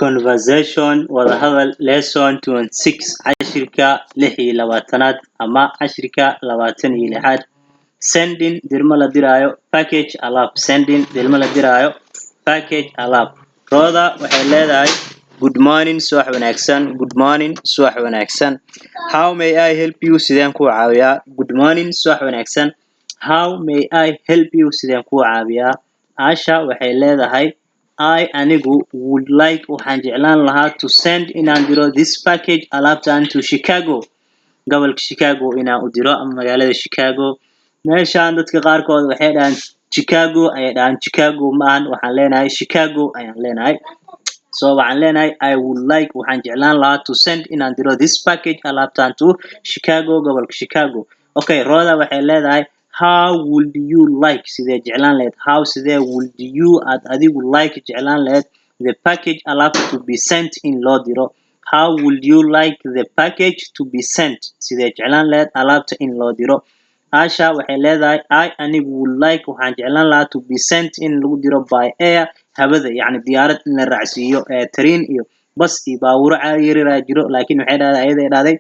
Conversation wadahadal lesson 26 cashirka 26 ama cashirka 26 sending dirmo la diraayo package alaab sending dirmo la diraayo package alaab rooda waxay leedahay good morning subax wanaagsan good morning subax wanaagsan how may I help you sideen ku caawiyaa good morning subax wanaagsan how may I help you sideen ku caawiyaa Asha waxay leedahay I anigu would like waxaan jeclaan lahaa to send inaan diro this package alaabtan to Chicago gobolka Chicago inaan u diro ama magaalada Chicago meeshaan dadka qaarkood waxay dhahaan Chicago ay dhahaan Chicago maan waxaan leenahay Chicago ayaan leenahay so waxaan leenahay I would like waxaan jeclaan lahaa to send inaan diro this package alaabtan to Chicago gobolka Chicago okay Rhoda waxay leedahay how would you like sidee jeclaan lahayd how sidee would you adigu like jeclaan lahayd the package alaabta to be sent in loo diro how would you like the package to be sent sidee jeclaan lahayd alaabta in loo diro Asha waxay leedahay I anigu would like waxaan jeclaan lahaa to be sent in lagu diro by air hawada yacni diyaarad in la raacsiiyo train iyo bas iyo baabuur yar jiro laakiin waxay dhahday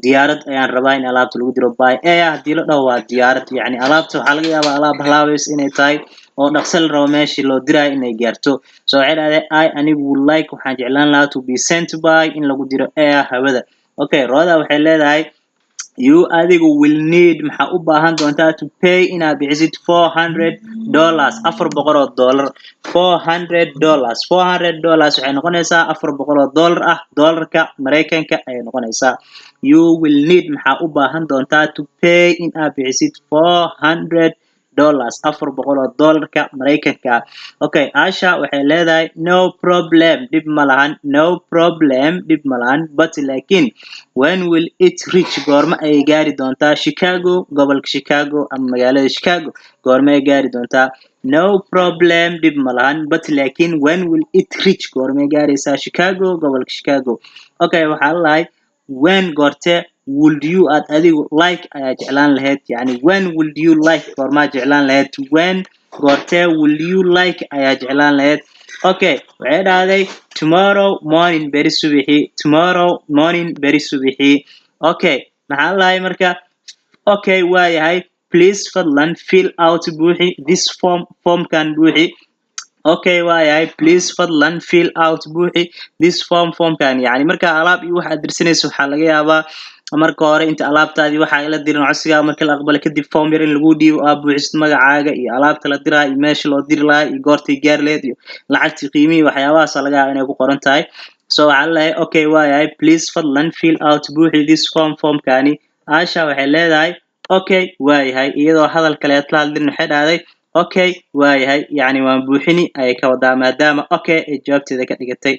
diyaarad ayaan rabaa in alaabta lagu diro by air hadii la dhaho waa diyaarad yacni alaabta waxa laga yaabaa alaab halaabays inay tahay oo dhaqso la rabo meeshii loo diraayo inay gaarto so waxay dhahday I anigu would like waxaan jeclaan lahaa to be sent by in lagu diro air hawada okay Rhoda waxay leedahay you adigu will need maxaa u baahan doontaa to pay inaad bixisid $400 $400 $400 waxay noqonaysaa $400 ah dollarka Mareykanka ay noqonaysaa you will need maxaa u baahan doontaa to pay inaad bixisid $400 $400 Mareykanka okay Asha waxay leedahay no problem dib malahan but laakiin when will it reach goorma ay gaari doontaa Chicago gobolka Chicago ama magaalada Chicago goorma ay gaari doontaa no problem dib malahan but laakiin when will it reach goorma ay gaaraysaa Chicago gobolka Chicago okay waxaa la lahay when goorte would you adigu like ayaa jeclaan lahayd yani when would you like goorma jeclaan lahayd when goorte would you like ayaa jeclaan lahayd okay waxay dhahday tomorrow morning beri subaxii okay maxaa lahay marka okay waayahay please fadlan fill out buuxi this formkan buuxi okay waayahay please fadlan fill out buuxi this formkan yani marka alaab iyo waxa dirsanayso waxa laga yaabaa marka hore inta alaabtaadii waxa la dirin codsiga marka la aqbalo kadib form yar in lagu dhiibo aad buuxisid magacaaga iyo alaabta la diraa iyo meesha loo diri lahaa iyo goortii gaar leed iyo lacagtii qiimihii waxyaabahaas laga yaabaa inay ku qoran tahay so waxaa la okay waayahay please fadlan fill out buuxi this formkani Asha waxay leedahay okay waayahay iyadoo hadal kale la hadlin waxay dhahday okay waayahay yani waan buuxini ay ka wadaa maadaama okay ay jawaabteeda ka dhigatay